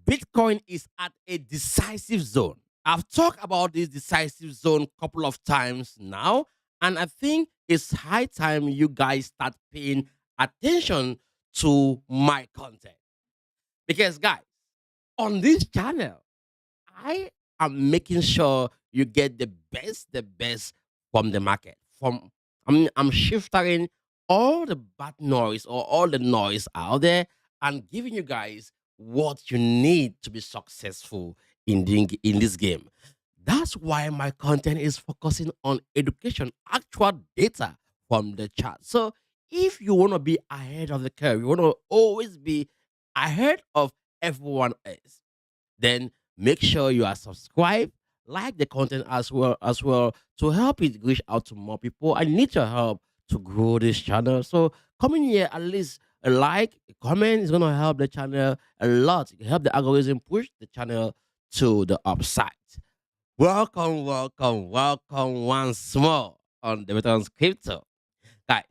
Bitcoin is at a decisive zone. I've talked about this decisive zone a couple of times now, and I think it's high time you guys start paying attention to my content. Because, guys, on this channel, I am making sure you get the best from the market. I'm shifting all the bad noise or all the noise out there and giving you guys what you need to be successful in this game. That's why my content is focusing on education, actual data from the chart. So if you want to be ahead of the curve, you want to always be ahead of everyone else, then make sure you are subscribed, like the content as well to help it reach out to more people. I need your help to grow this channel. So coming here, at least a like, a comment is gonna help the channel a lot. It can help the algorithm push the channel to the upside. Welcome, welcome, welcome once more on the Returns Crypto. Guys,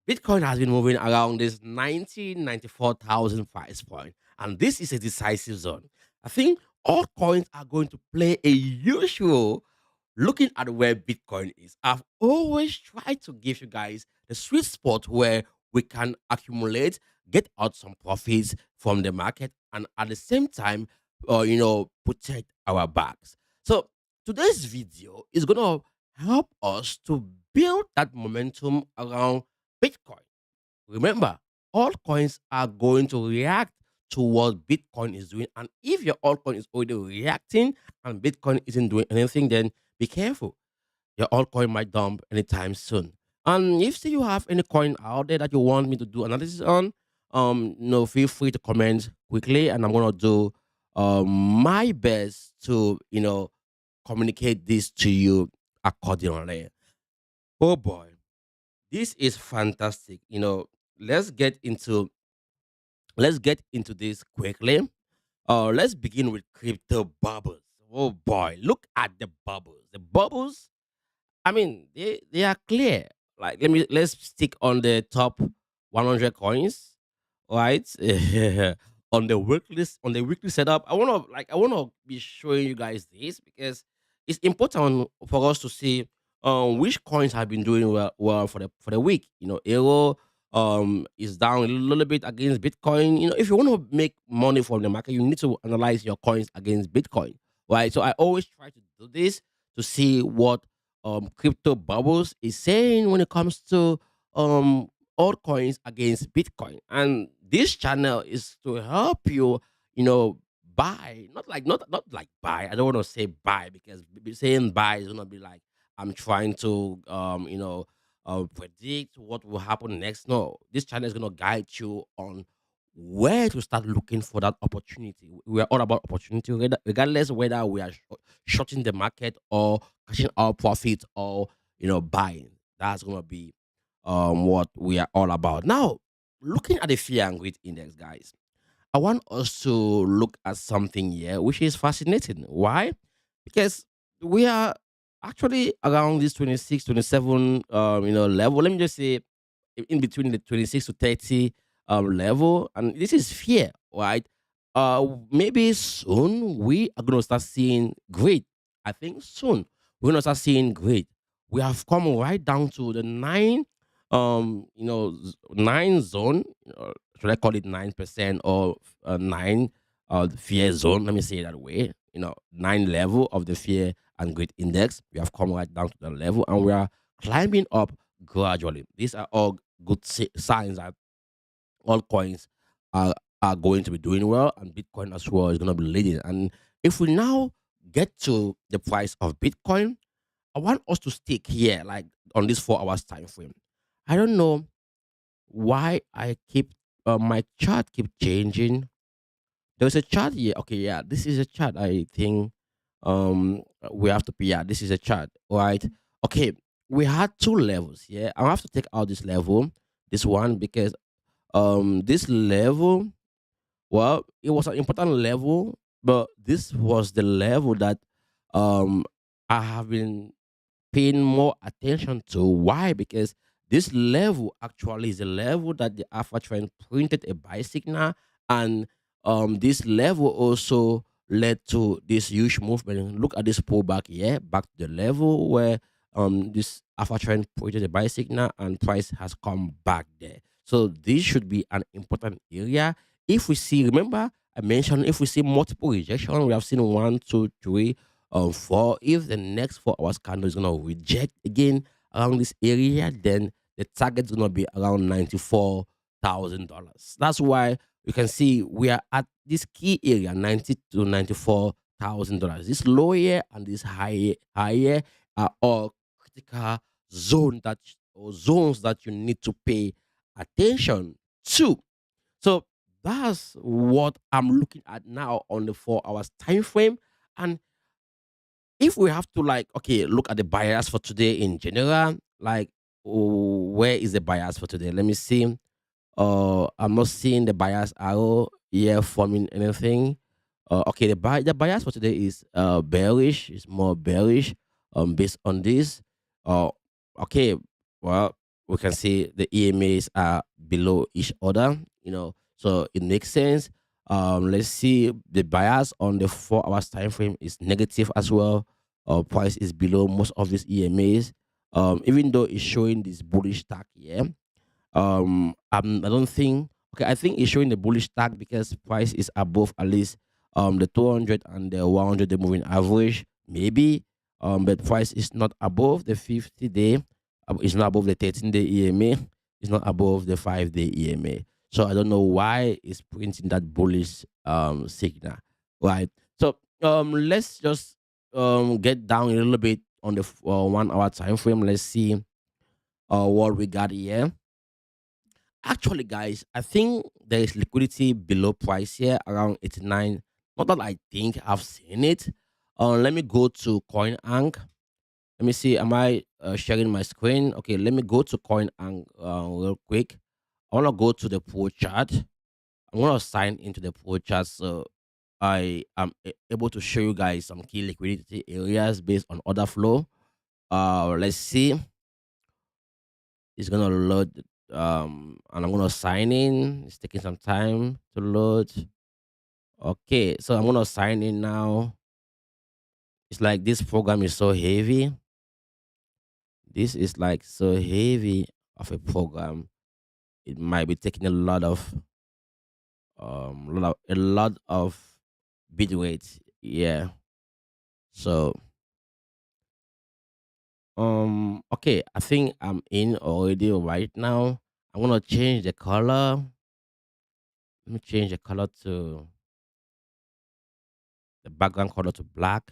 Bitcoin has been moving around this 94,000 price point, and this is a decisive zone. I think all coins are going to play a huge role looking at where Bitcoin is. I've always tried to give you guys the sweet spot where we can accumulate, get out some profits from the market, and at the same time, protect our backs. So today's video is gonna help us to build that momentum around Bitcoin. Remember, altcoins are going to react to what Bitcoin is doing. And if your altcoin is already reacting and Bitcoin isn't doing anything, then be careful. Your altcoin might dump anytime soon. And if still you have any coin out there that you want me to do analysis on, feel free to comment quickly, and I'm gonna do my best to communicate this to you accordingly. Oh boy, this is fantastic. Let's get into let's get into this quickly. Let's begin with crypto bubbles. Oh boy, look at the bubbles. The bubbles, I mean, they are clear. Like let's stick on the top 100 coins, right? On the weekly setup. I wanna be showing you guys this because it's important for us to see which coins have been doing well for the week. Euro is down a little bit against Bitcoin. If you want to make money from the market, you need to analyze your coins against Bitcoin, right? So I always try to do this to see what crypto bubbles is saying when it comes to um altcoins against Bitcoin. And this channel is to help you, buy, not like buy. I don't want to say buy because saying buy is gonna be like I'm trying to predict what will happen next. No, this channel is gonna guide you on where to start looking for that opportunity. We are all about opportunity, regardless whether we are shorting the market or cashing our profits or buying. That's gonna be what we are all about. Now, looking at the fear and greed index, guys, I want us to look at something here which is fascinating. Why? Because we are actually around this 26, 27 level. Let me just say in between the 26 to 30 level, and this is fear, right? Maybe soon we are gonna start seeing great. I think soon we're gonna start seeing great. We have come right down to the nine zone. Should I call it 9% or nine fear zone? Let me say it that way. Nine level of the fear and greed index. We have come right down to the level, and we are climbing up gradually. These are all good signs that all coins are going to be doing well, and Bitcoin as well is going to be leading. And if we now get to the price of Bitcoin, I want us to stick here, like on this 4 hours time frame. I don't know why I keep my chart keep changing. There's a chart here. Okay, yeah, this is a chart. I think we have to be. Yeah, this is a chart, right? Okay, we had two levels. Yeah, I have to take out this level, this one, because this level, well, it was an important level, but this was the level that um I have been paying more attention to. Why? Because this level actually is a level that the alpha trend printed a buy signal, and this level also led to this huge movement. Look at this pullback here, back to the level where this alpha trend created a buy signal and price has come back there. So this should be an important area. If we see, remember I mentioned if we see multiple rejection, we have seen one, two, three, four. If the next 4 hours candle is gonna reject again around this area, then the target is gonna be around $94,000. That's why you can see we are at this key area, 90 to $94,000. This lower and this higher are all critical zone that or zones that you need to pay attention to. So that's what I'm looking at now on the 4 hours time frame. And if we have to like okay look at the bias for today in general, like where is the bias for today? Let me see. I'm not seeing the bias arrow here forming anything. Okay, the bias for today is bearish. It's more bearish. Based on this. Uh, okay. Well, we can see the EMAs are below each other. So it makes sense. Let's see the bias on the 4 hours time frame is negative as well. Price is below most of these EMAs. Even though it's showing this bullish stack here. I don't think. Okay, I think it's showing the bullish tag because price is above at least the 200 and the 100 day moving average. Maybe but price is not above the 50 day. It's not above the 13-day EMA. It's not above the 5-day EMA. So I don't know why it's printing that bullish signal, right? So let's just get down a little bit on the 1 hour time frame. Let's see what we got here. Actually, guys, I think there is liquidity below price here around 89. Not that I think I've seen it. Let me go to CoinAnk. Let me see. Am I sharing my screen? Okay, let me go to CoinAnk real quick. I want to go to the pool chart. I'm going to sign into the pool chart so I am able to show you guys some key liquidity areas based on order flow. Let's see. It's gonna load, and I'm gonna sign in. It's taking some time to load. Okay, so I'm gonna sign in now. It's like this program is so heavy. This is like so heavy of a program. It might be taking a lot of bit weight. Yeah. So okay, I think I'm in already right now. I'm gonna change the color. Let me change the color to the background color to black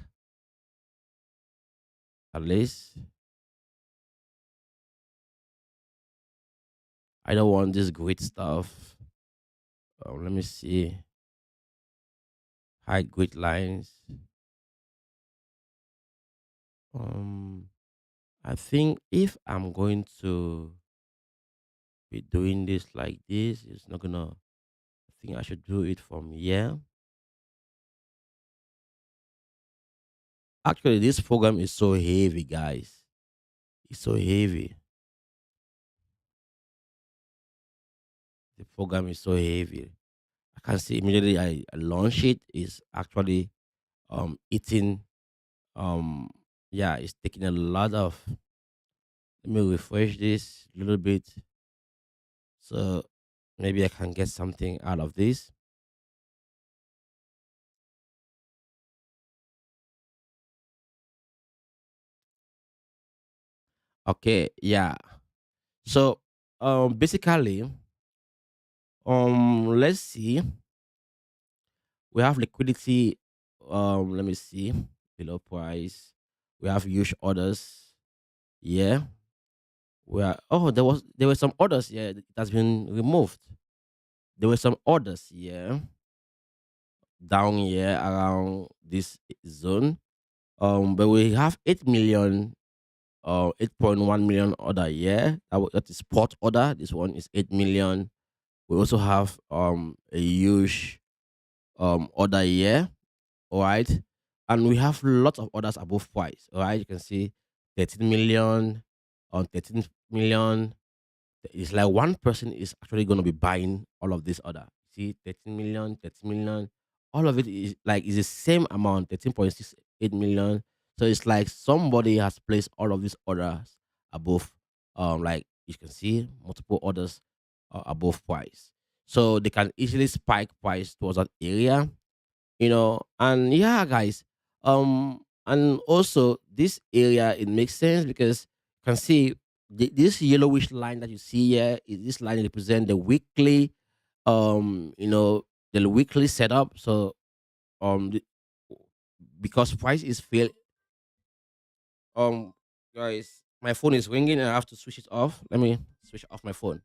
at least. I don't want this grid stuff. Let me see. Hide grid lines. Um, I think if I'm going to be doing this like this, it's not gonna. I think I should do it from here. Actually, this program is so heavy, guys. It's so heavy. The program is so heavy. I can see immediately I launch it. Is actually eating. Um, yeah, it's taking a lot of. Let me refresh this a little bit. So maybe I can get something out of this. Okay, yeah. So basically, let's see. We have liquidity. Let me see. Below price. We have huge orders. Yeah. We are there were some orders, yeah, it has been removed. There were some orders, yeah, down here around this zone. But we have 8 million 8.1 million order, yeah. That is spot order. This one is 8 million. We also have a huge order here, all right. And we have lots of orders above price, all right. You can see 13 million on 13 million. It's like one person is actually going to be buying all of this order. see 13 million, 13 million. All of it is the same amount, 13.68 million. So it's like somebody has placed all of these orders above, like you can see multiple orders above price. So they can easily spike price towards that area, and yeah, guys. And also this area, it makes sense because you can see this yellowish line that you see here is this line represent the weekly, the weekly setup. So the, because price is fail, um guys, my phone is ringing and I have to switch it off. Let me switch off my phone.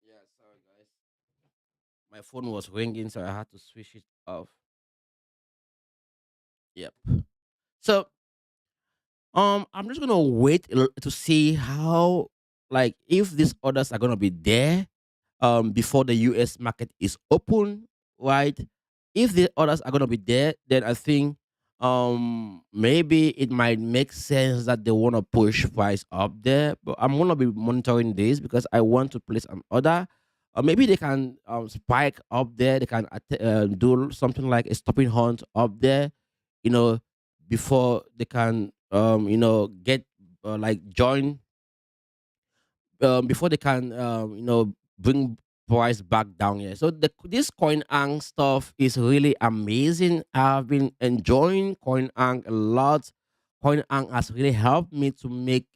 Yeah, sorry guys, my phone was ringing, so I had to switch it off. Yep. So I'm just gonna wait to see how, like, if these orders are gonna be there before the US market is open, right? If the orders are gonna be there, then I think maybe it might make sense that they wanna push price up there. But I'm gonna be monitoring this because I want to place an order. Maybe they can spike up there. They can do something like a stopping hunt up there, you know, before they can get like join, before they can bring price back down here. So this CoinAnk stuff is really amazing. I've been enjoying CoinAnk a lot. CoinAnk has really helped me to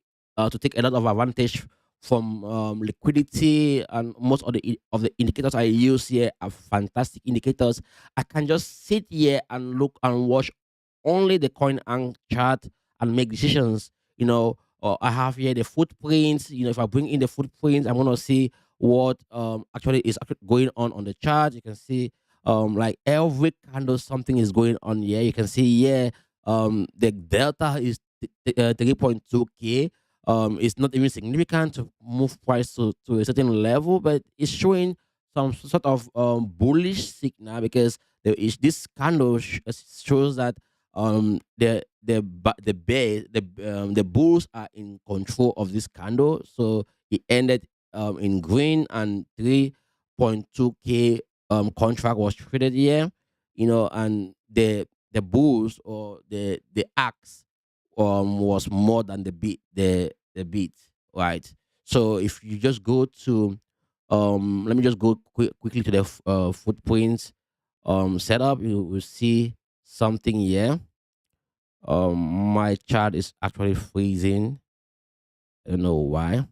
take a lot of advantage from liquidity, and most of the indicators I use here are fantastic indicators. I can just sit here and look and watch only the CoinAnk chart and make decisions. I have here the footprints. If I bring in the footprints, I'm gonna see what actually is going on the chart. You can see like every candle something is going on here. You can see here the delta is 3.2k. It's not even significant to move price to a certain level, but it's showing some sort of bullish signal because there is this candle shows that the bulls are in control of this candle. So it ended in green, and 3.2k contract was traded here, and the bulls, or the axe, was more than the beat, right? So if you just go to let me just go quickly to the footprints setup. You will see something here. My chart is actually freezing. I don't know why.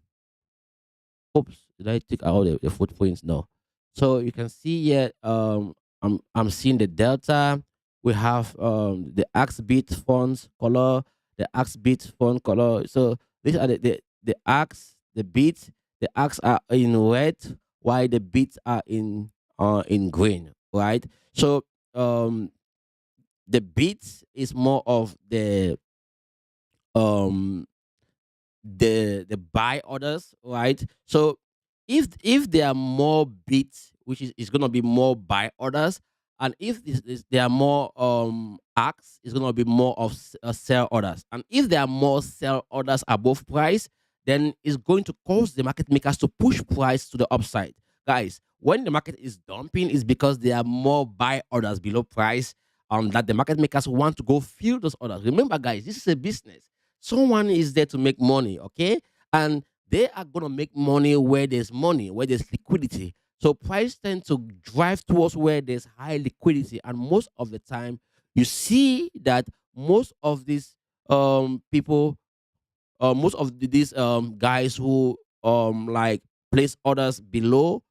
Oops, did I take out the footprints? No. So you can see here, I'm seeing the delta. We have the axe beat fonts color, the axe beat font color. So these are the axe, the beats. The axe are in red, while the beats are in green, right? So the beats is more of um the buy orders, right? So if there are more bids, which is gonna be more buy orders, and if there are more acts, it's gonna be more of sell orders. And if there are more sell orders above price, then it's going to cause the market makers to push price to the upside. Guys, when the market is dumping, it's because there are more buy orders below price, that the market makers want to go fill those orders. Remember, guys, this is a business. Someone is there to make money, okay? And they are gonna make money where there's money, where there's liquidity. So price tend to drive towards where there's high liquidity, and most of the time, you see that most of these people, most of these guys who like place orders below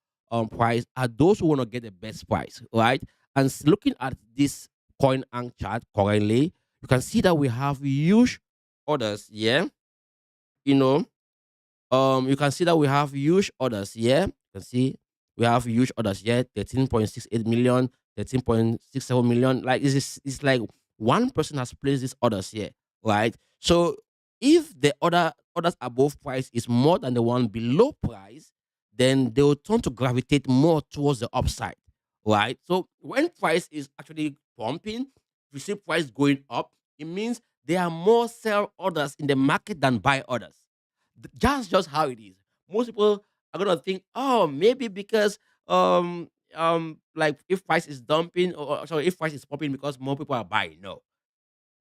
price are those who want to get the best price, right? And looking at this coin ank chart currently, you can see that we have huge orders, yeah. You know, you can see that we have huge orders here. You can see we have huge orders here: 13.68 million, 13.67 million. Like it's like one person has placed these orders here, right? So if the orders above price is more than the one below price, then they will turn to gravitate more towards the upside, right? So when price is actually pumping, we see price going up. It means there are more sell orders in the market than buy orders. Just how it is. Most people are gonna think, oh, maybe because like if price is dumping, or sorry, if price is popping because more people are buying. No,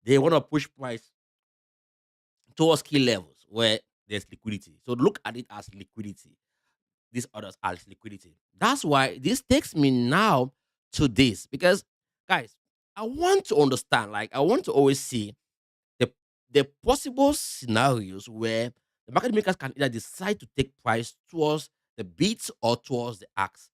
they want to push price towards key levels where there's liquidity. So look at it as liquidity. These orders as liquidity. That's why this takes me now to this, because guys, I want to understand, like I want to always see the the possible scenarios where the market makers can either decide to take price towards the beats or towards the axe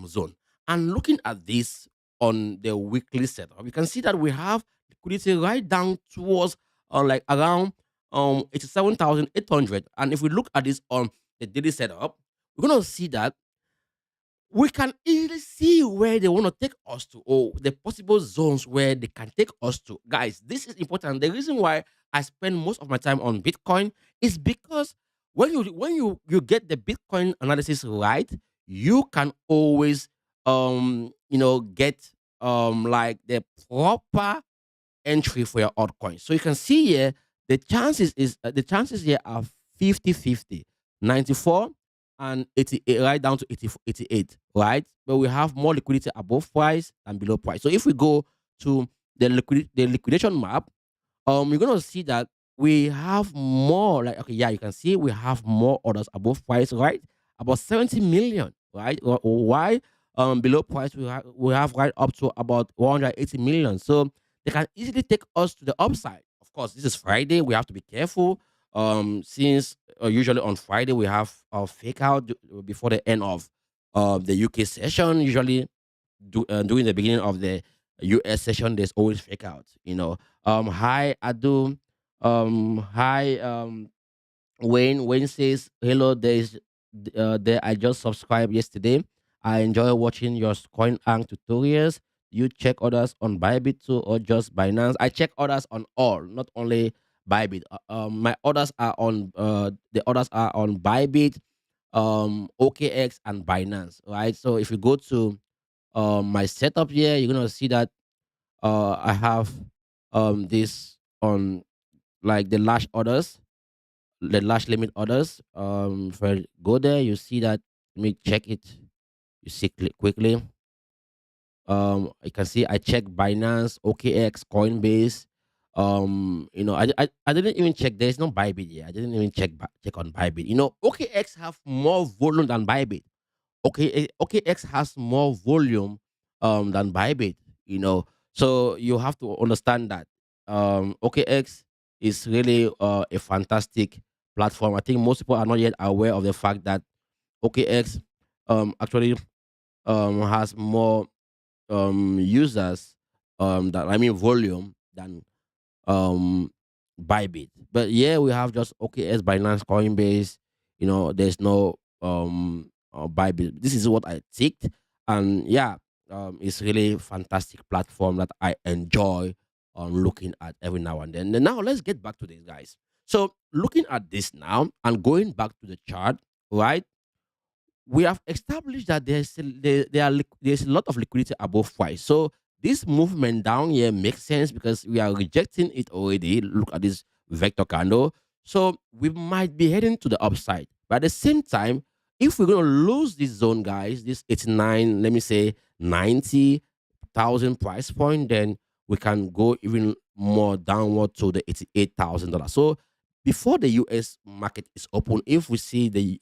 zone. And looking at this on the weekly setup, we can see that we have liquidity right down towards like around 87,800. And if we look at this on the daily setup, we're gonna see that we can easily see where they want to take us to, or the possible zones where they can take us to. Guys, this is important. The reason why I spend most of my time on Bitcoin is because when you get the Bitcoin analysis right, you can always get like the proper entry for your altcoin. So you can see here the chances here are 50-50, 94 and 88, right down to 88, right? But we have more liquidity above price than below price. So if we go to the liquidation map, you're gonna see that we have more, like, okay, yeah, you can see we have more orders above price, right? About 70 million, right? Why? Below price we have right up to about 180 million. So they can easily take us to the upside. Of course, this is Friday. We have to be careful. Since usually on Friday we have a fake out before the end of the UK session. Usually, during the beginning of the US session, there's always fake out. Hi Adu, hi Wayne says hello. There I just subscribed yesterday. I enjoy watching your CoinAnk tutorials. You check others on Bybit too, or just Binance? I check others on all, not only Bybit. My orders are on the orders are on Bybit, OKX, and Binance. Right. So if you go to my setup here, you're gonna see that I have this on like the large orders, the large limit orders. If I go there, you see that. Let me check it. You see quickly. You can see I check Binance, OKX, Coinbase. I didn't even check. There's no Bybit here. I didn't even check on Bybit. OKX have more volume than Bybit. Okay, OKX has more volume than Bybit. So you have to understand that OKX is really a fantastic platform. I think most people are not yet aware of the fact that OKX actually has more users, that I mean volume, than um Bybit. But yeah, we have just OKS, Binance, Coinbase. There's no Bybit. This is what I ticked, and yeah, it's really fantastic platform that I enjoy looking at every now and then. And now let's get back to this, guys. So looking at this now and going back to the chart, right? We have established that there's a lot of liquidity above price. So this movement down here makes sense because we are rejecting it already. Look at this vector candle. So we might be heading to the upside. But at the same time, if we're going to lose this zone, guys, this 89, let me say 90,000 price point, then we can go even more downward to the $88,000. So before the US market is open, if we see the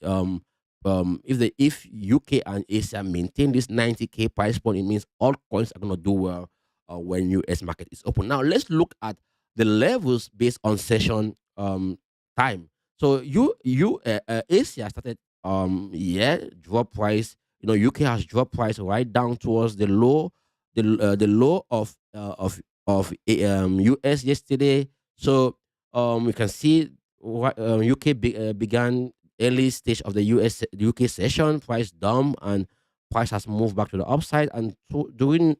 if UK and Asia maintain this 90K price point, it means all coins are gonna do well when US market is open. Now let's look at the levels based on session time. So Asia started yeah, drop price. UK has dropped price right down towards the low of US yesterday. So we can see what UK began early stage of the UK session, price dump, and price has moved back to the upside. And during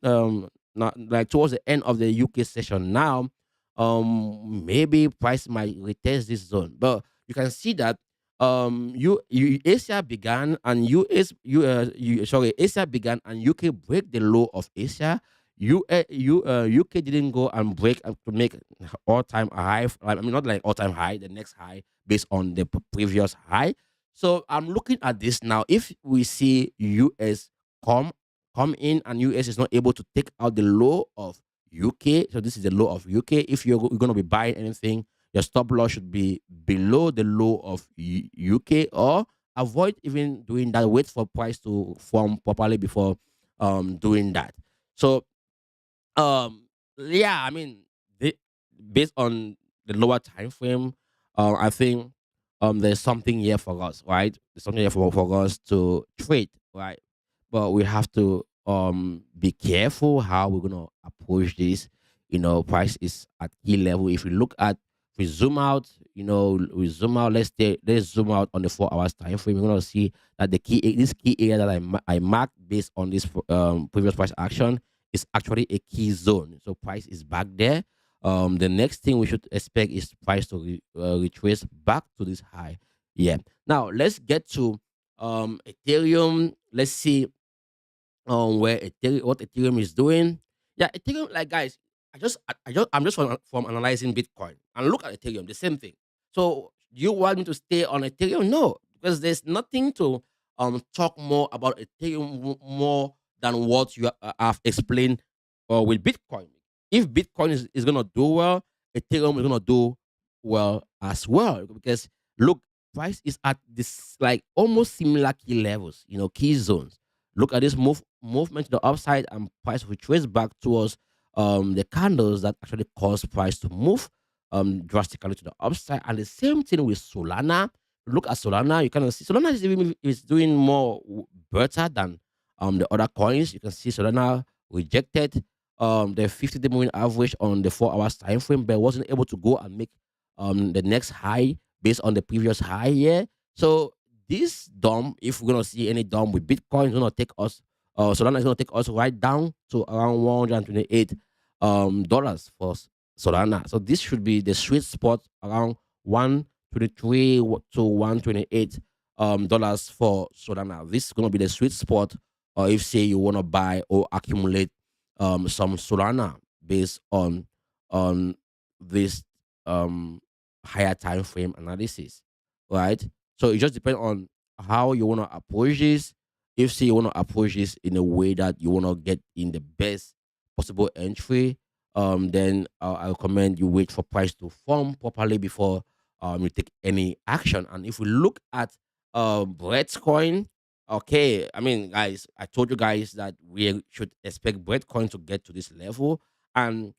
not like towards the end of the UK session now, maybe price might retest this zone. But you can see that Asia began and Asia began and UK break the low of Asia. UK didn't go and break to make all time high. I mean, not like all time high, the next high based on the previous high. So I'm looking at this now. If we see US come come in and US is not able to take out the low of UK, so this is the low of UK. If you're going to be buying anything, your stop loss should be below the low of UK, or avoid even doing that. Wait for price to form properly before doing that. So um, yeah, I mean, the, based on the lower time frame, I think there's something here for us, right? There's something here for us to trade, right? But we have to be careful how we're gonna approach this. Price is at key level. If we look at, we zoom out, we zoom out. Let's zoom out on the 4 hours time frame. We're gonna see that this key area that I marked based on this previous price action is actually a key zone. So price is back there. The next thing we should expect is price to retrace back to this high. Yeah. Now let's get to Ethereum. Let's see where what Ethereum is doing. Yeah, Ethereum, like guys, I'm just from analyzing Bitcoin and look at Ethereum, the same thing. So do you want me to stay on Ethereum? No, because there's nothing to talk more about Ethereum more than what you have explained with Bitcoin. If Bitcoin is gonna do well, Ethereum is gonna do well as well. Because look, price is at this like almost similar key levels, key zones. Look at this movement to the upside, and price will trace back towards the candles that actually cause price to move drastically to the upside. And the same thing with Solana. Look at Solana, you kind of see Solana is doing more better than the other coins. You can see Solana rejected the 50-day moving average on the 4 hours time frame, but wasn't able to go and make the next high based on the previous high here. So this dump, if we're gonna see any dump with Bitcoin, is gonna take us, Solana is gonna take us right down to around 128 dollars for Solana. So this should be the sweet spot around 123 to 128 dollars for Solana. This is gonna be the sweet spot, if say you wanna buy or accumulate some Solana based on this um higher time frame analysis, right? So it just depends on how you want to approach this. If say you want to approach this in a way that you want to get in the best possible entry, then I recommend you wait for price to form properly before you take any action. And if we look at Breadcoin, okay, I mean, guys, I told you guys that we should expect Breadcoin to get to this level, and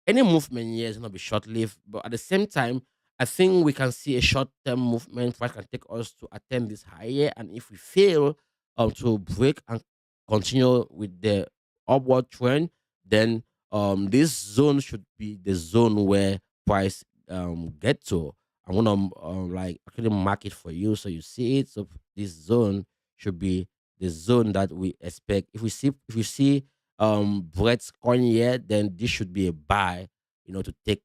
any movement here is going to be short lived, but at the same time, I think we can see a short term movement that can take us to attempt this higher. And if we fail to break and continue with the upward trend, then this zone should be the zone where price get to. I'm gonna like actually mark it for you so you see it. So this zone should be the zone that we expect. If we see Brett's coin here, then this should be a buy, to take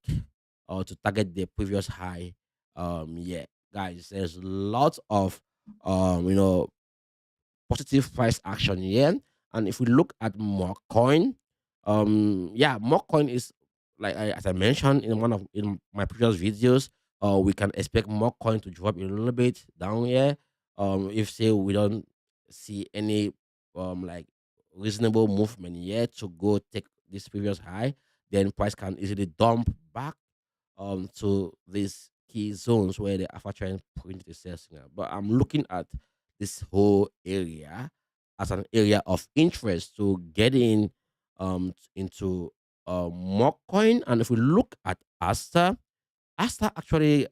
or to target the previous high. Yeah, guys, there's lots of positive price action here. And if we look at more coin, yeah, more coin is like as I mentioned in one of in my previous videos, we can expect more coin to drop a little bit down here. If say we don't see any like reasonable movement yet to go take this previous high, then price can easily dump back to these key zones where the alpha trend point is signal. But I'm looking at this whole area as an area of interest to get in into more coin. And if we look at Asta actually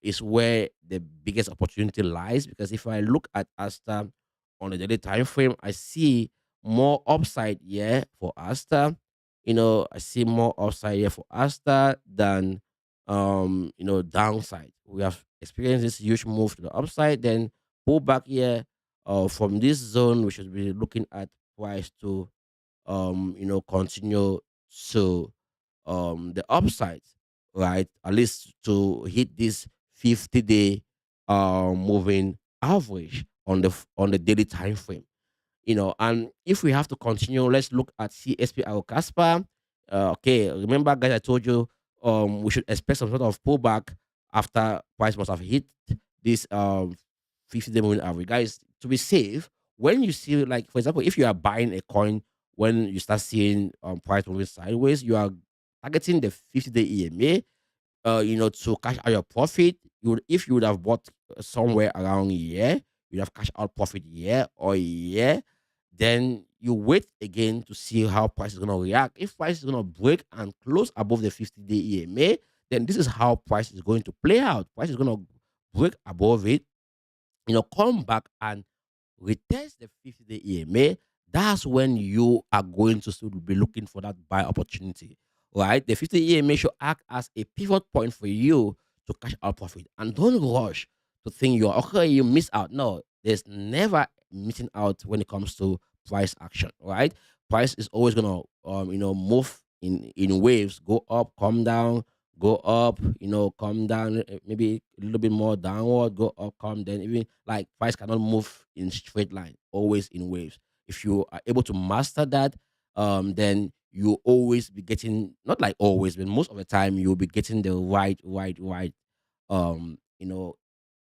is where the biggest opportunity lies, because if I look at Asta on a daily time frame, I see more upside here for Asta. I see more upside here for Asta than downside. We have experienced this huge move to the upside, then pull back here. From this zone, we should be looking at price to continue to the upside, right? At least to hit this 50-day moving average on the daily time frame. And if we have to continue, let's look at CSPR Casper. Okay, remember, guys, I told you we should expect some sort of pullback after price must have hit this 50-day moving average. Guys, to be safe, when you see, like, for example, if you are buying a coin, when you start seeing price moving sideways, you are targeting the 50-day EMA, to cash out your profit. If you would have bought somewhere around here, you'd have cash out profit here or here. Then you wait again to see how price is gonna react. If price is gonna break and close above the 50-day EMA, then this is how price is going to play out. Price is gonna break above it, come back and retest the 50-day EMA. That's when you are going to still be looking for that buy opportunity, right? The 50 EMA should act as a pivot point for you to cash out profit. And don't rush to think you're okay, you miss out. No, there's never missing out when it comes to price action, right? Price is always gonna move in waves, go up, come down, go up, come down, maybe a little bit more downward, go up, come, then even like price cannot move in straight line, always in waves. If you are able to master that, then you always be getting, not like always, but most of the time you'll be getting the right, um, you know,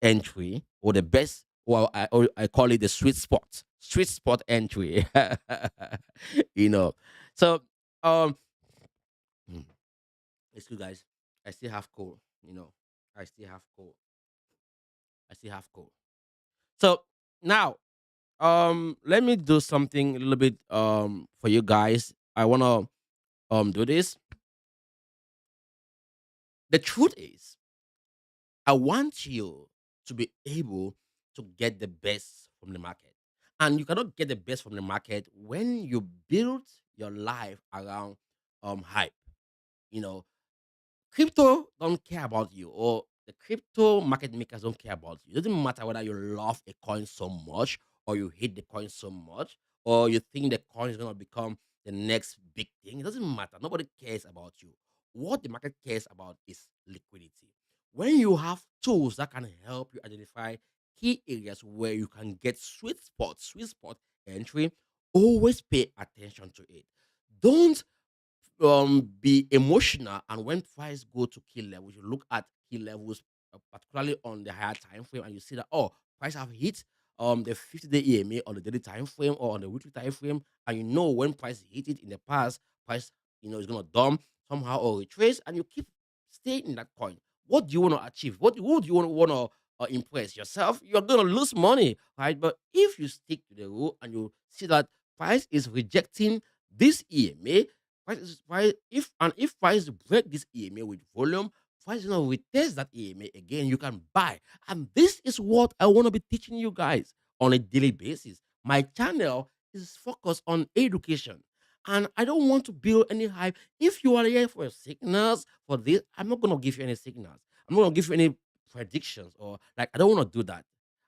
entry, or the best, or I call it the sweet spot entry. you know. So um hmm, excuse guys, I still have cold, I still have cold. I still have cold. So now, let me do something a little bit for you guys. I wanna do this. The truth is, I want you to be able to get the best from the market. And you cannot get the best from the market when you build your life around hype. You know, Crypto don't care about you, or the crypto market makers don't care about you. It doesn't matter whether you love a coin so much, or you hate the coin so much, or you think the coin is going to become the next big thing. It doesn't matter. Nobody cares about you. What the market cares about is liquidity. When you have tools that can help you identify key areas where you can get sweet spot entry, always pay attention to it. Don't be emotional, and when price go to key levels, you look at key levels, particularly on the higher time frame, and you see that, oh, price have hit the 50-day EMA on the daily time frame or on the weekly time frame, and you know when price hit it in the past, price is gonna dump somehow or retrace, and you keep staying in that coin. What do you want to achieve? Who do you want to impress yourself? You're gonna lose money, right? But if you stick to the rule and you see that price is rejecting this EMA, if price break this EMA with volume, price retest that EMA again, you can buy. And this is what I want to be teaching you guys on a daily basis. My channel is focused on education. And I don't want to build any hype. If you are here for signals for this, I'm not gonna give you any signals. I'm not gonna give you any predictions, or like, I don't want to do that.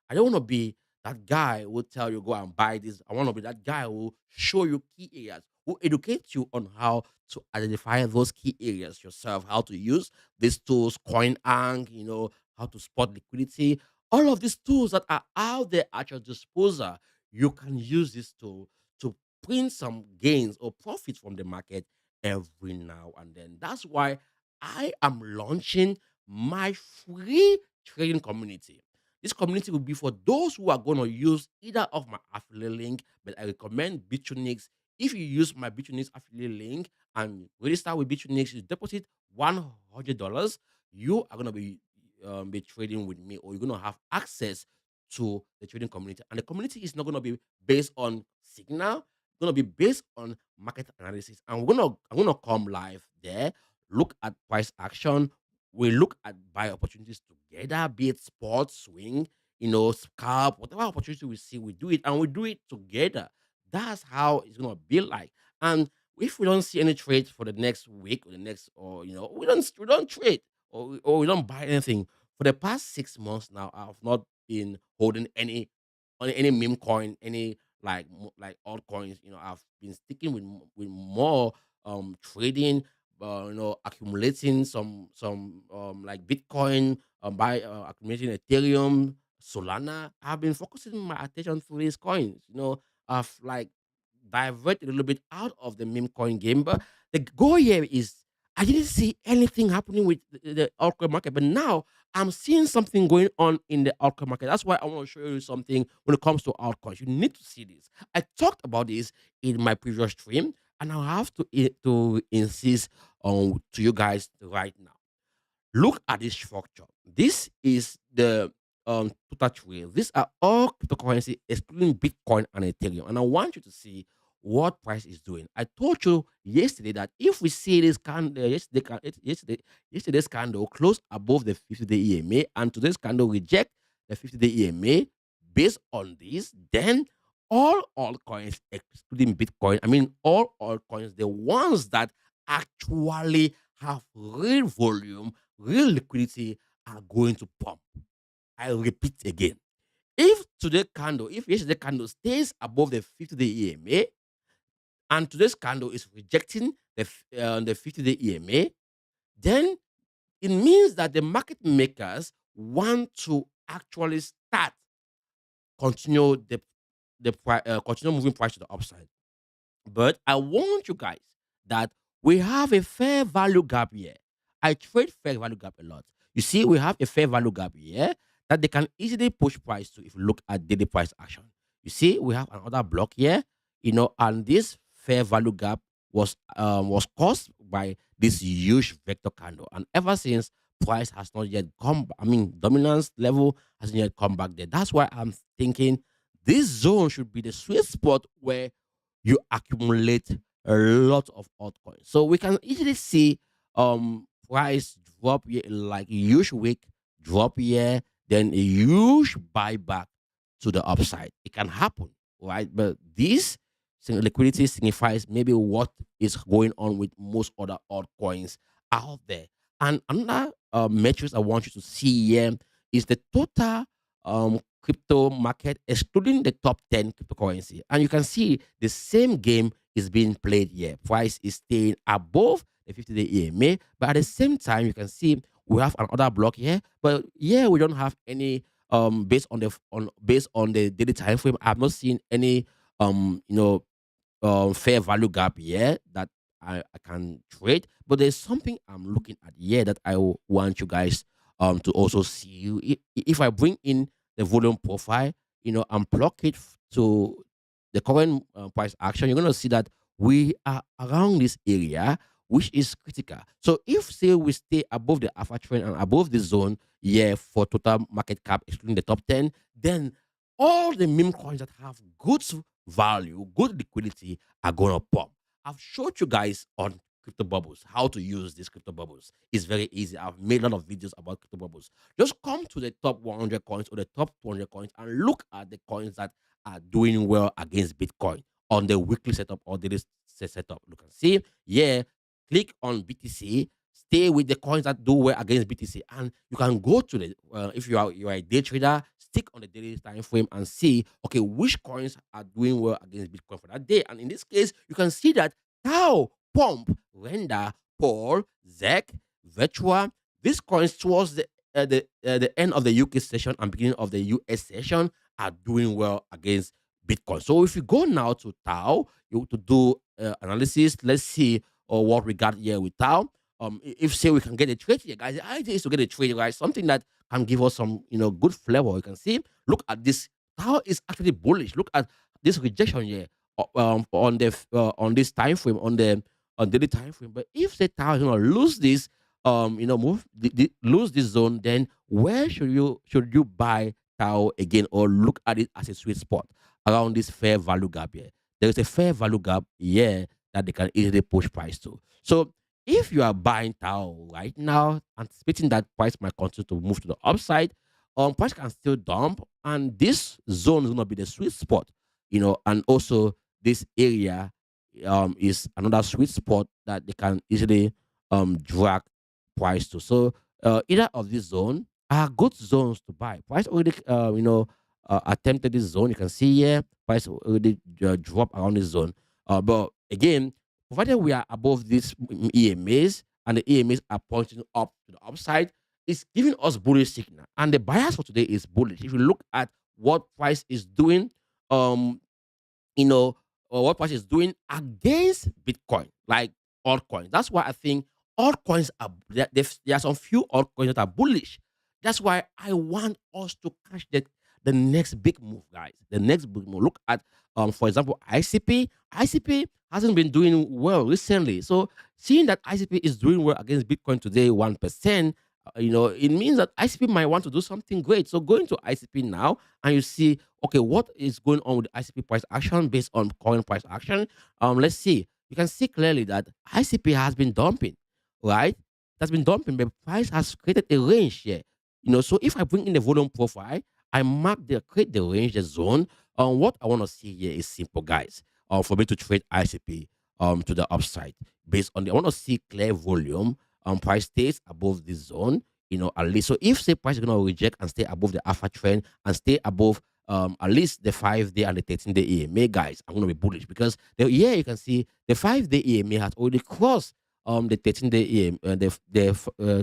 I don't want to be that guy who will tell you go and buy this. I want to be that guy who will show you key areas, who educate you on how to identify those key areas yourself, how to use these tools, CoinAnk, how to spot liquidity. All of these tools that are out there at your disposal, you can use this tool to print some gains or profit from the market every now and then. That's why I am launching my free trading community. This community will be for those who are going to use either of my affiliate link, but I recommend Bitunix. If you use my Bitunix affiliate link and register with Bitunix, you deposit $100, you are going to be trading with me, or you're going to have access to the trading community. And the community is not going to be based on signal, it's going to be based on market analysis. And I'm going to come live there, look at price action, we look at buy opportunities together, be it sports, swing, scalp, whatever opportunity we see, we do it, and we do it together. That's how it's gonna be like. And if we don't see any trades for the next week or the next, or we don't trade, or we don't buy anything for the past 6 months now. I've not been holding any meme coin, any like altcoins. I've been sticking with more trading, accumulating some like Bitcoin, by accumulating Ethereum, Solana. I've been focusing my attention to these coins. have like divert a little bit out of the meme coin game. But the goal here is I didn't see anything happening with the altcoin market, but now I'm seeing something going on in the altcoin market. That's why I want to show you something when it comes to altcoins. You need to see this. I talked about this in my previous stream, and I have to insist on to you guys right now. Look at this structure. This is the total trade. These are all cryptocurrency, excluding Bitcoin and Ethereum. And I want you to see what price is doing. I told you yesterday that if we see this candle, yesterday's candle close above the 50-day EMA, and today's candle reject the 50-day EMA. Based on this, then all altcoins, excluding Bitcoin, I mean all altcoins, the ones that actually have real volume, real liquidity, are going to pump. I repeat again. If yesterday candle stays above the 50-day EMA and today's candle is rejecting the 50-day EMA, then it means that the market makers want to actually start continue continue moving price to the upside. But I want you guys that we have a fair value gap here. I trade fair value gap a lot. You see, we have a fair value gap here that they can easily push price to if you look at daily price action. You see, we have another block here, and this fair value gap was caused by this huge vector candle. And ever since price has not yet come, I mean, dominance level hasn't yet come back there. That's why I'm thinking this zone should be the sweet spot where you accumulate a lot of altcoins. So we can easily see price drop here, like a huge week drop here, then a huge buyback to the upside. It can happen, right? But this liquidity signifies maybe what is going on with most other altcoins out there. And another metrics I want you to see here is the total crypto market, excluding the top 10 cryptocurrency. And you can see the same game is being played here. Price is staying above the 50-day EMA, but at the same time, you can see we have another block here. But here we don't have any based on the daily time frame. I've not seen any fair value gap here that I can trade. But there's something I'm looking at here that want you guys to also see. If I bring in the volume profile, and plug it to the current price action, you're gonna see that we are around this area, which is critical. So if say we stay above the alpha trend and above the zone, yeah, for total market cap, excluding the top 10, then all the meme coins that have good value, good liquidity are gonna pump. I've showed you guys on crypto bubbles how to use these crypto bubbles. It's very easy. I've made a lot of videos about crypto bubbles. Just come to the top 100 coins or the top 200 coins and look at the coins that are doing well against Bitcoin on the weekly setup or daily setup. You can see, yeah, click on BTC, stay with the coins that do well against BTC, and you can go to the if you are a day trader, stick on the daily time frame and see, okay, which coins are doing well against Bitcoin for that day. And in this case, you can see that Tau, Pump, Render, Paul, Zek, Virtua, these coins towards the end of the UK session and beginning of the US session are doing well against Bitcoin. So if you go now to Tau, you to do analysis, let's see what we got here with Tau. If say we can get a trade here, guys, the idea is to get a trade, guys, something that can give us some good flavor. You can see, look at this. Tau is actually bullish. Look at this rejection here on this time frame on daily time frame. But if the Tau is gonna lose this, lose this zone, then where should you buy Tau again or look at it as a sweet spot around this fair value gap here? There is a fair value gap here that they can easily push price to. So if you are buying Tau right now, anticipating that price might continue to move to the upside, price can still dump, and this zone is gonna be the sweet spot, and also this area is another sweet spot that they can easily drag price to. So either of these zone are good zones to buy. Price already attempted this zone. You can see here price already drop around this zone. But again, provided we are above these EMAs and the EMAs are pointing up to the upside, it's giving us bullish signal. And the bias for today is bullish. If you look at what price is doing, um, you know, or what price is doing against Bitcoin, like altcoins. That's why I think altcoins are there are some few altcoins that are bullish. That's why I want us to catch the next big move, guys. The next big move. Look at for example, ICP. ICP hasn't been doing well recently. So seeing that ICP is doing well against Bitcoin today, 1%, it means that ICP might want to do something great. So going to ICP now and you see, okay, what is going on with the ICP price action based on coin price action? Let's see. You can see clearly that ICP has been dumping, right? It has been dumping, but price has created a range here. So if I bring in the volume profile, I create the range, the zone. What I want to see here is simple, guys. For me to trade ICP to the upside based on I want to see clear volume. Price stays above this zone, at least. So if say price is gonna reject and stay above the alpha trend and stay above at least the 5 day and the 13-day EMA, guys, I'm gonna be bullish because here you can see the 5 day EMA has already crossed the 13-day EMA.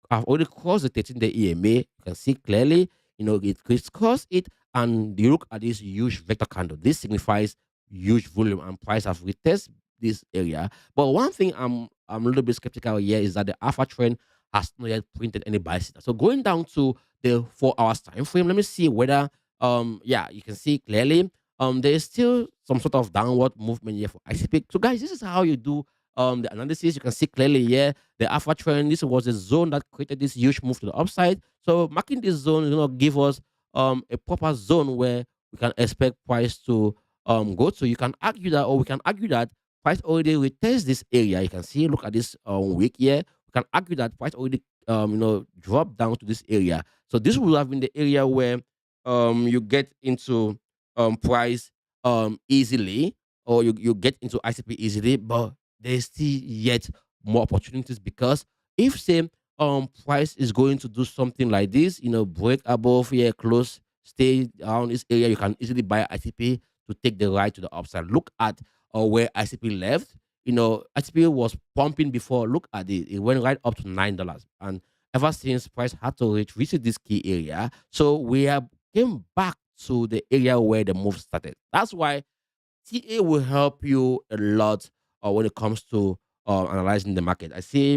I've already crossed the 13-day EMA. You can see clearly, it crisscrossed it, and you look at this huge vector candle. This signifies huge volume, and price have retested this area. But one thing I'm a little bit skeptical here is that the alpha trend has not yet printed any buy signal. So going down to the 4 hours time frame, let me see whether yeah, you can see clearly there is still some sort of downward movement here for ICP. So guys, this is how you do the analysis. You can see clearly here the alpha trend. This was a zone that created this huge move to the upside. So marking this zone is gonna give us a proper zone where we can expect price to go to. You can argue that, or we can argue that price already retest this area. You can see, look at this week here. We can argue that price already dropped down to this area. So this will have been the area where you get into price easily, or you get into ICP easily, but there's still yet more opportunities because if say price is going to do something like this, break above here, close, stay around this area, you can easily buy ICP to take the ride to the upside. Look at where ICP left. ICP was pumping before. Look at it; it went right up to $9, and ever since price had to visit this key area, so we have came back to the area where the move started. That's why TA will help you a lot when it comes to analyzing the market. I see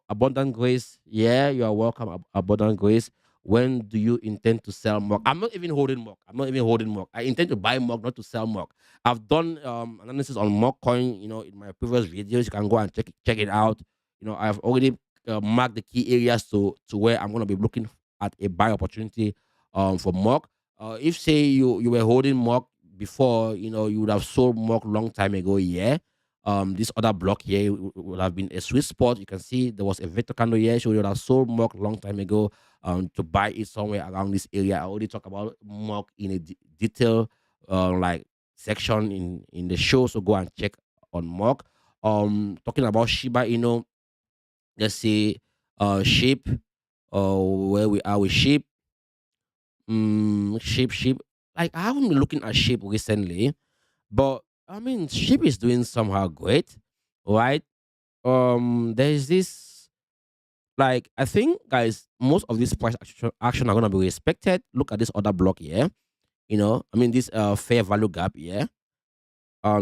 Abundant Grace. Yeah, you are welcome, Abundant Grace. When do you intend to sell more? I'm not even holding more. I'm not even holding more. I intend to buy more, not to sell more. I've done analysis on more coin, in my previous videos. You can go and check it out. I've already marked the key areas to where I'm going to be looking at a buy opportunity for mock. If say you were holding mock before, you would have sold mock long time ago. Yeah. This other block here would have been a sweet spot. You can see there was a vector candle here, so you would have sold mock long time ago. To buy it somewhere around this area. I already talk about mock in a detail like section in the show, so go and check on mock. Talking about Shiba, let's say sheep, where we are with sheep. Sheep. Like I haven't been looking at sheep recently, but I mean sheep is doing somehow great, right? There's this, like, I think, guys, most of these price action are gonna be respected. Look at this other block here. I mean this fair value gap here.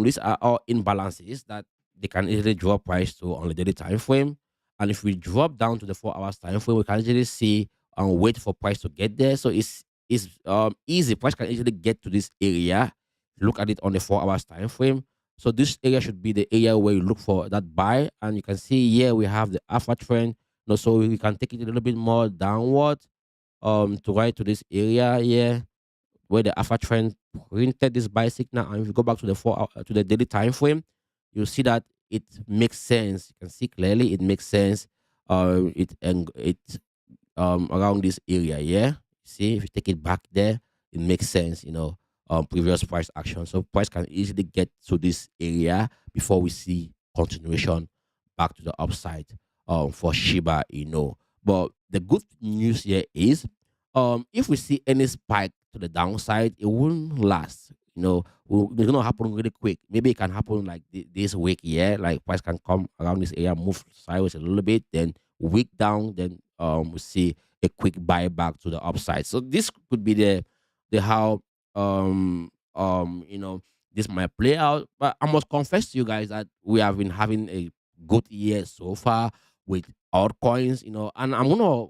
These are all imbalances that they can easily drop price to on the daily time frame. And if we drop down to the 4 hours time frame, we can easily see and wait for price to get there. So it's easy. Price can easily get to this area. Look at it on the 4 hours time frame. So this area should be the area where you look for that buy. And you can see here we have the alpha trend. So we can take it a little bit more downward to right to this area here where the alpha trend printed this buy signal. And if you go back to the to the daily time frame, you'll see that it makes sense. You can see clearly it makes sense. It around this area. Yeah, see, if you take it back there, it makes sense. Previous price action, so price can easily get to this area before we see continuation back to the upside for Shiba. But the good news here is if we see any spike to the downside, it won't last. It's gonna happen really quick. Maybe it can happen like this week. Yeah, like price can come around this area, move sideways a little bit, then week down, then we see a quick buyback to the upside. So this could be the how this might play out. But I must confess to you guys that we have been having a good year so far with altcoins, and I'm gonna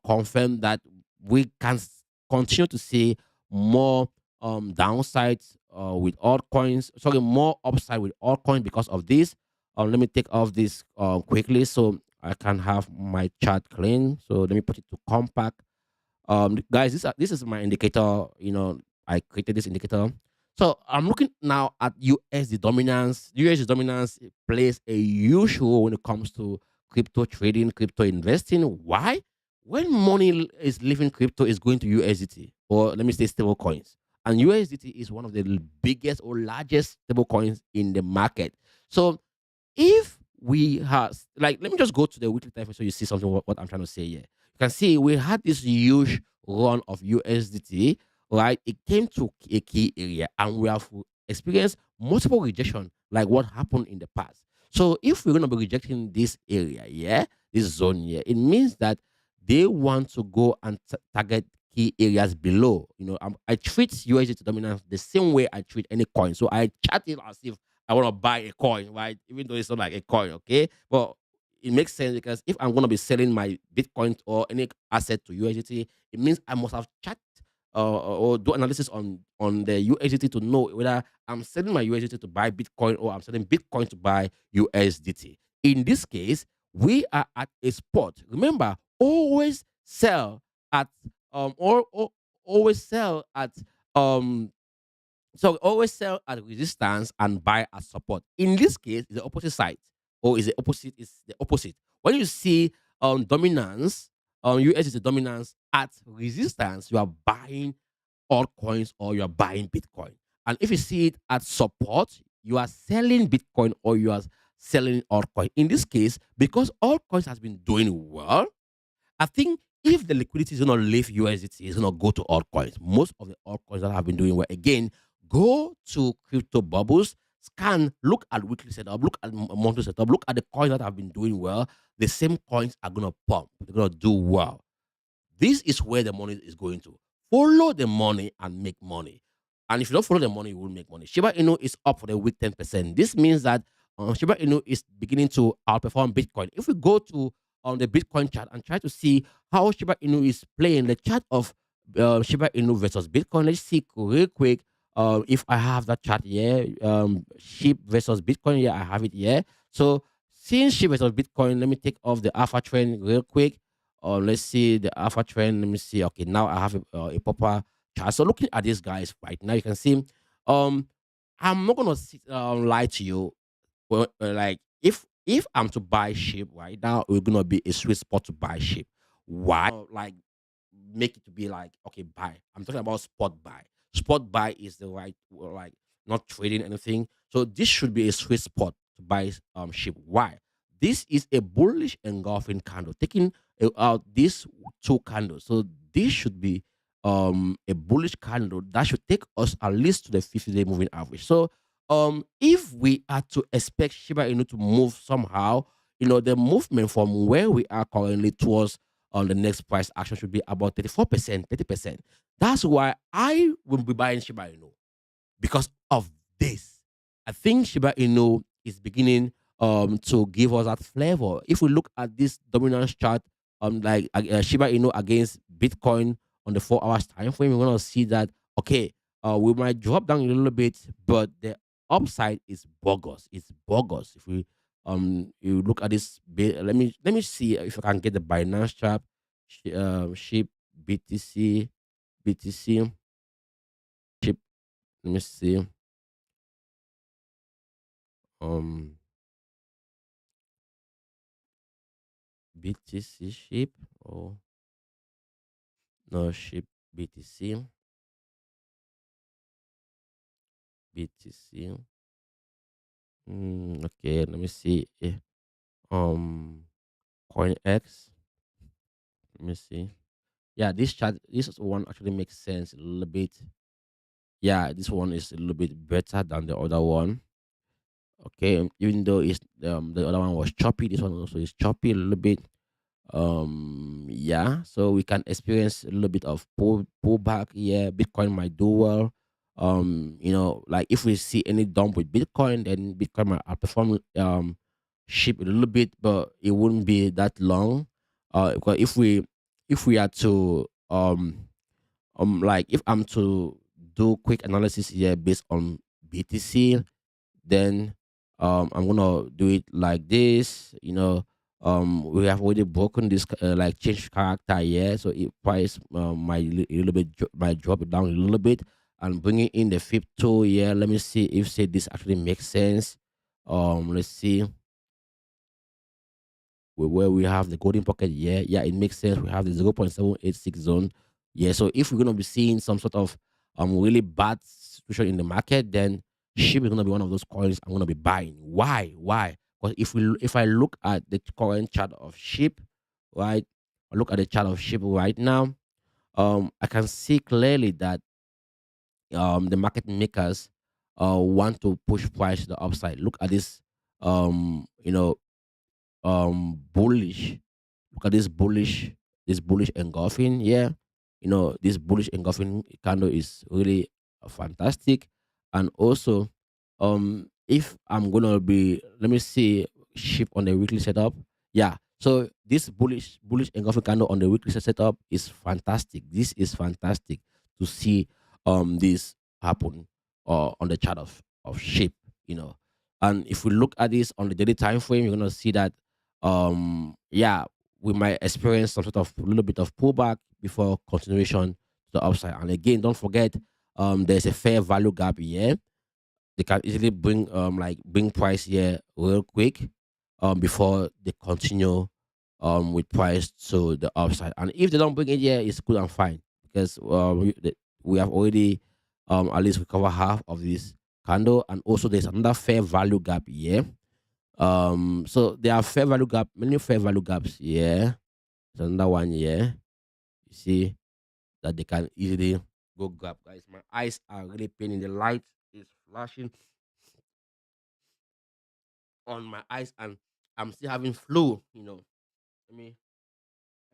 confirm that we can continue to see more downsides with altcoins. Sorry, more upside with altcoins because of this. Let me take off this quickly so I can have my chart clean. So let me put it to compact. Guys, this is my indicator. I created this indicator. So I'm looking now at USD dominance. USD dominance plays a huge role when it comes to crypto trading, crypto investing. Why? When money is leaving crypto, is going to USDT, or let me say stable coins. And USDT is one of the biggest or largest stable coins in the market. So if we have, like, let me just go to the weekly time frame so you see something what I'm trying to say here. You can see we had this huge run of USDT, right? It came to a key area and we have experienced multiple rejection, like what happened in the past. So if we're going to be rejecting this area, yeah, this zone here, it means that they want to go and target key areas below. I treat USDT dominance the same way I treat any coin. So I chat it as if I want to buy a coin, right? Even though it's not like a coin, okay? But it makes sense because if I'm going to be selling my Bitcoin or any asset to USDT, it means I must have checked or do analysis on the USDT to know whether I'm selling my USDT to buy Bitcoin or I'm selling Bitcoin to buy USDT. In this case, we are at a spot. Remember, always sell at or always sell at um so always sell at resistance and buy at support. In this case, it's the opposite side, or is the opposite? Is the opposite. When you see dominance, USD dominance at resistance, you are buying altcoins or you are buying Bitcoin. And if you see it at support, you are selling Bitcoin or you are selling altcoin. In this case, because altcoins has been doing well, I think if the liquidity is going to leave USDT, it's going to go to altcoins. Most of the altcoins that have been doing well, again, go to crypto bubbles, scan, look at weekly setup, look at monthly setup, look at the coins that have been doing well. The same coins are going to pump. They're going to do well. This is where the money is going to. Follow the money and make money. And if you don't follow the money, you will make money. Shiba Inu is up for the week 10%. This means that Shiba Inu is beginning to outperform Bitcoin. If we go to on the Bitcoin chart and try to see how Shiba Inu is playing, the chart of Shiba Inu versus Bitcoin, let's see real quick. If I have that chart here, SHIB versus Bitcoin, yeah, I have it here. So since SHIB versus Bitcoin, let me take off the alpha trend real quick. Let's see the alpha trend. Let me see. Okay, now I have a proper chart. So looking at these guys right now, you can see. Um, I'm not gonna lie to you. Well, like if I'm to buy sheep right now, it's gonna be a sweet spot to buy sheep. Why? Like make it to be like okay, buy. I'm talking about spot buy. Spot buy is the right like not trading anything. So this should be a sweet spot to buy sheep. Why? This is a bullish engulfing candle, taking out these two candles. So this should be a bullish candle that should take us at least to the 50-day moving average. So if we are to expect Shiba Inu to move somehow, the movement from where we are currently towards the next price action should be about 34%, 30%. That's why I will be buying Shiba Inu because of this. I think Shiba Inu is beginning to give us that flavor. If we look at this dominance chart, like Shiba Inu against Bitcoin on the 4 hours time frame, we're gonna see that okay, we might drop down a little bit, but the upside is bogus. It's bogus. If we you look at this bit, let me see if I can get the Binance chart, SHIB BTC BTC SHIB. Let me see. Um, BTC ship or no ship BTC BTC. Okay, let me see. CoinX. Let me see. Yeah, this one actually makes sense a little bit. Yeah, this one is a little bit better than the other one. Okay, even though it's the other one was choppy, this one also is choppy a little bit. Yeah, so we can experience a little bit of pullback here. Bitcoin might do well. Like if we see any dump with Bitcoin, then Bitcoin might outperform ship a little bit, but it wouldn't be that long. Because if we are to like if I'm to do quick analysis here based on BTC, then I'm gonna do it like this. We have already broken this like change character here, so it price a little bit might drop it down a little bit and bringing in the flip tool here. Let me see if say this actually makes sense. Let's see where we have the golden pocket. Yeah, it makes sense. We have the 0.786 zone. Yeah, so if we're gonna be seeing some sort of really bad situation in the market, then SHIB is gonna be one of those coins I'm gonna be buying. Why? Why? Because if I look at the current chart of SHIB, right? I look at the chart of SHIB right now. I can see clearly that the market makers want to push price to the upside. Look at this um you know bullish. Look at this bullish engulfing. Yeah, this bullish engulfing candle is really fantastic. And also, if I'm gonna be, let me see, shift on the weekly setup. Yeah, so this bullish engulfing candle on the weekly setup is fantastic. This is fantastic to see this happen on the chart of shape. You know, and if we look at this on the daily time frame, you're gonna see that yeah, we might experience some sort of little bit of pullback before continuation to the upside. And again, don't forget, there's a fair value gap here. They can easily bring price here real quick, before they continue with price to the upside. And if they don't bring it here, it's good and fine because we have already at least recovered half of this candle, and also there's another fair value gap here. So there are fair value gap, many fair value gaps here. There's another one here. You see that they can easily go grab. Guys, my eyes are really paining. The light is flashing on my eyes, and I'm still having flu. Let me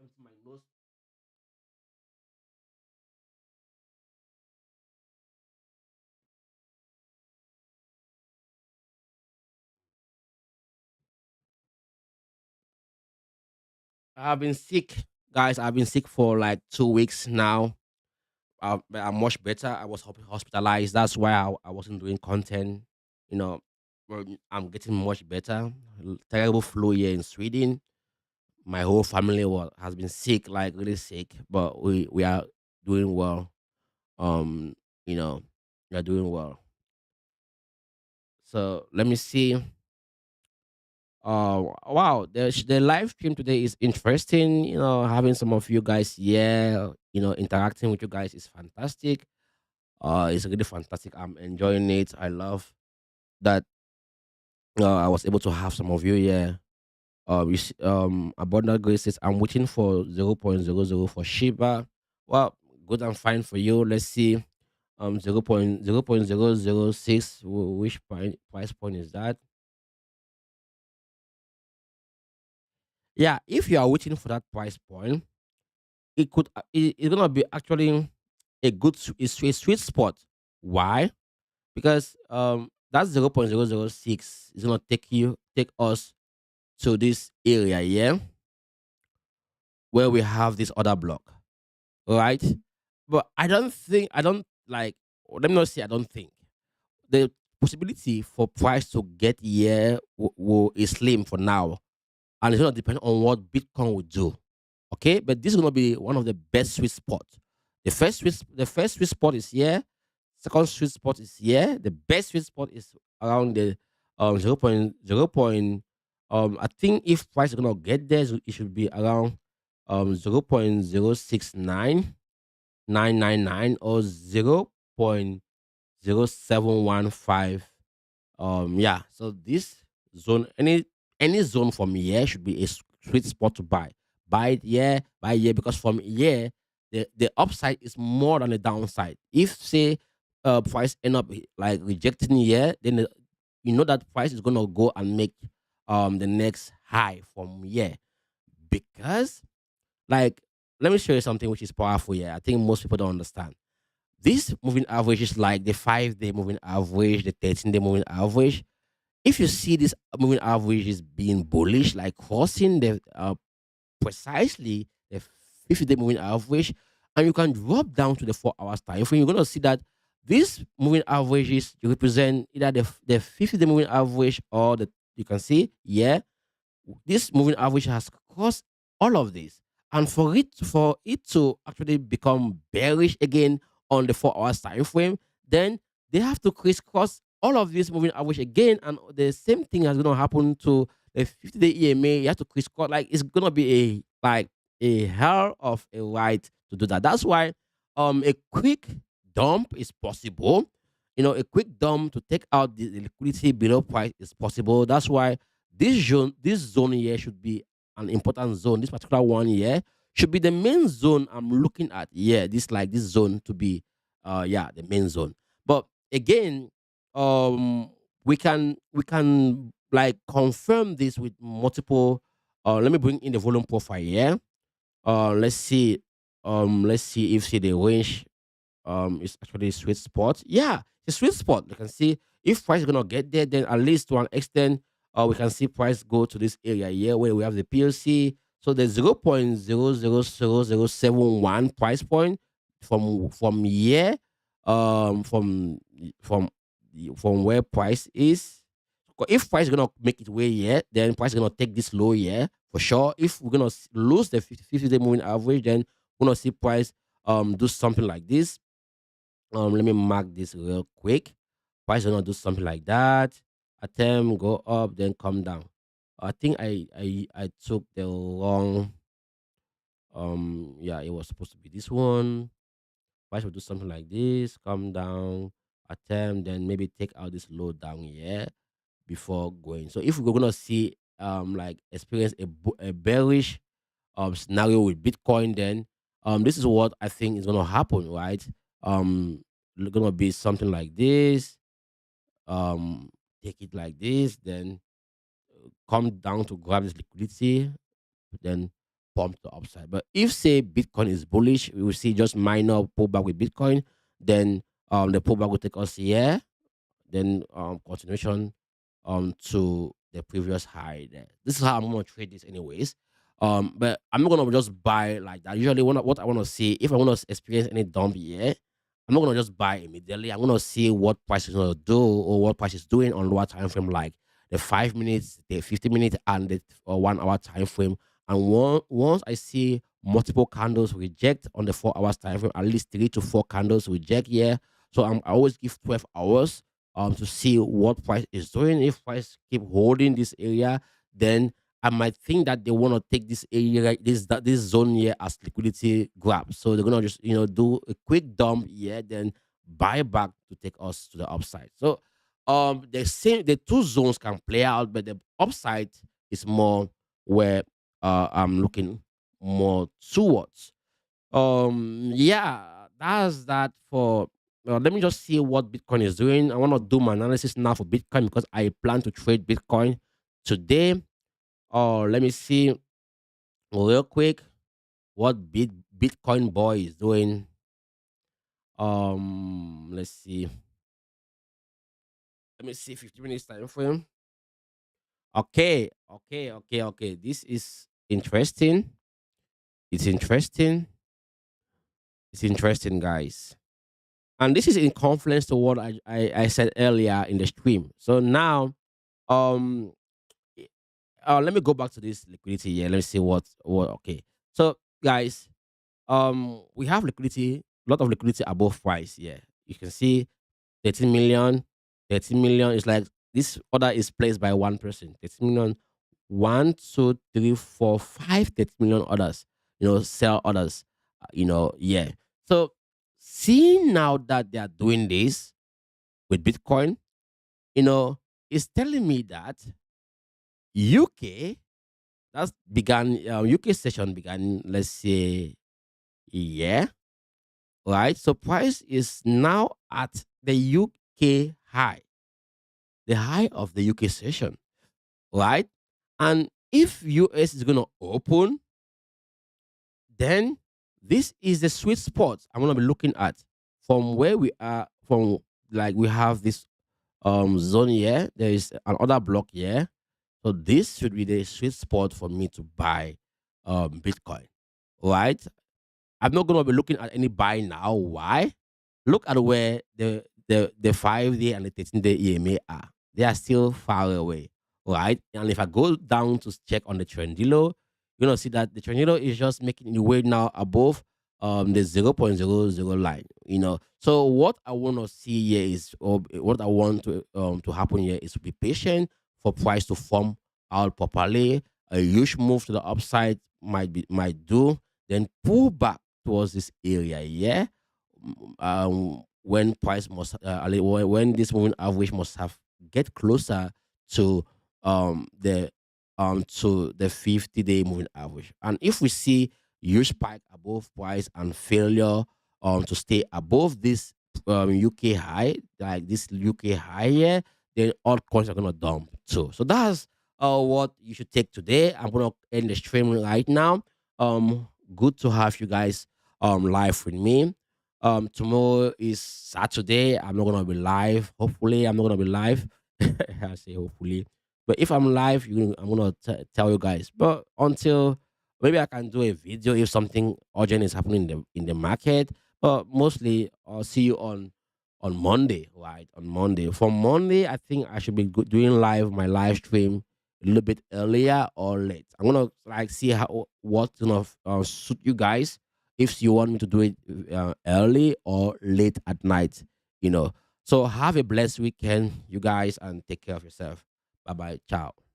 empty my nose. I've been sick, guys. I've been sick for like 2 weeks now. But I'm much better. I was hospitalized. That's why I wasn't doing content. You know, but I'm getting much better. Terrible flu here in Sweden. My whole family has been sick, like really sick, but we are doing well. Um, you know, we are doing well. So let me see. Wow, the live stream today is interesting. Having some of you guys here, interacting with you guys is fantastic. It's really fantastic. I'm enjoying it. I love that I was able to have some of you here. Abundant Grace says, I'm waiting for 0.00 for Shiba. Well, good and fine for you. Let's see. 0.006. Which price point is that? Yeah, if you are waiting for that price point, it's gonna be actually a sweet spot. Why? Because that 0.006 is gonna take us to this area here where we have this other block. Right? But I don't like, let me not say I don't think. The possibility for price to get here is slim for now. And it's going to depend on what Bitcoin will do. Okay? But this is going to be one of the best sweet spots. The first sweet spot is here. Second sweet spot is here. The best sweet spot is around the 0.0. I think if price is gonna get there, it should be around 0.069999 or 0.0715. Yeah, so this zone, any zone from here should be a sweet spot to buy. Buy it here because from here the upside is more than the downside. If say price end up like rejecting here, then you know that price is gonna go and make the next high from here. Because, like, let me show you something which is powerful here. I think most people don't understand. This moving average is like the 5 day moving average, the 13-day moving average. If you see this moving average is being bullish, like crossing the precisely the 50-day moving average, and you can drop down to the 4 hours time frame, you're gonna see that these moving averages represent either the 50-day moving average or the you can see, yeah, this moving average has caused all of this. And for it to actually become bearish again on the 4 hours time frame, then they have to crisscross all of this moving average again. And the same thing is gonna happen to the 50-day EMA. You have to crisscross, like it's gonna be a hell of a ride to do that. That's why a quick dump is possible. A quick dump to take out the liquidity below price is possible. That's why this zone here should be an important zone. This particular one here should be the main zone I'm looking at. Yeah, this zone to be yeah, the main zone. But again, we can like confirm this with multiple let me bring in the volume profile here. Let's see if see the range is actually a sweet spot. Yeah, it's a sweet spot. You can see if price is gonna get there, then at least to an extent, we can see price go to this area here where we have the PLC. So the 0.000071 price point from here, from from where price is. If price is gonna make it way here, then price is gonna take this low here for sure. If we're gonna lose the 50-day moving average, then we're gonna see price do something like this. Let me mark this real quick. Price gonna do something like that. Attempt go up, then come down. I think I took the wrong. Yeah, it was supposed to be this one. Price will do something like this, come down, attempt, then maybe take out this low down here before going. So if we're gonna see like experience a bearish scenario with Bitcoin, then this is what I think is gonna happen, right? Gonna be something like this. Um, take it like this, then come down to grab this liquidity, then pump the upside. But if say Bitcoin is bullish, we will see just minor pullback with Bitcoin. Then the pullback will take us here, then continuation to the previous high there. This is how I'm gonna trade this anyways. But I'm not gonna just buy like that. Usually what I wanna see, if I wanna experience any dump here, I'm not gonna just buy immediately. I'm gonna see what price is gonna do or what price is doing on lower time frame, like the 5 minutes, the 50 minutes, and the 1 hour time frame. And once I see multiple candles reject on the 4 hours time frame, at least 3 to 4 candles reject here. So I always give 12 hours to see what price is doing. If price keep holding this area, then I might think that they want to take this area, this zone here as liquidity grab. So they're gonna just do a quick dump here, then buy back to take us to the upside. So the two zones can play out, but the upside is more where I'm looking more towards. Yeah, that's that for. Let me just see what Bitcoin is doing. I want to do my analysis now for Bitcoin because I plan to trade Bitcoin today. Let me see real quick what Bitcoin boy is doing. Let's see. Let me see 50 minutes time frame. Okay. This is interesting. It's interesting. It's interesting, guys. And this is in confluence to what I said earlier in the stream. So now, um, i- let me go back to this liquidity here. Let me see what. Okay, so guys, we have liquidity, a lot of liquidity above price. Yeah, you can see 13 million. 13 million is like this order is placed by one person. 13 million, 1, 2, 3, 4, 5, 30 million orders. Sell orders. Yeah. So seeing now that they are doing this with Bitcoin, you know, it's telling me that UK UK session began, let's say, yeah, right? So price is now at the UK high, the high of the UK session, right? And if US is gonna open, then this is the sweet spot I'm gonna be looking at from where we are, from like we have this zone here, there is another block here. So this should be the sweet spot for me to buy Bitcoin, right? I'm not gonna be looking at any buy now. Why? Look at where the 5 day and the 13-day EMA are. They are still far away, right? And if I go down to check on the Trendilo, you're gonna see that the Trendilo is just making it way now above the 0.00 line. So what I want to see here is, or what I want to happen here is to be patient for price to form out properly. A huge move to the upside might do, then pull back towards this area. Yeah, when price must when this moving average must have get closer to the 50-day moving average. And if we see huge spike above price and failure to stay above this UK high, like this UK high here, then altcoins are gonna dump too. So that's what you should take today. I'm gonna end the stream right now. Good to have you guys live with me. Tomorrow is Saturday. I'm not gonna be live. Hopefully, I'm not gonna be live. I say hopefully, but if I'm live, I'm gonna tell you guys. But until maybe I can do a video if something urgent is happening in the market. But mostly, I'll see you on Monday, right? On Monday. For Monday, I think I should be doing my live stream a little bit earlier or late. I'm gonna like see how what's gonna suit you guys if you want me to do it early or late at night, you know. So have a blessed weekend, you guys, and take care of yourself. Bye bye. Ciao.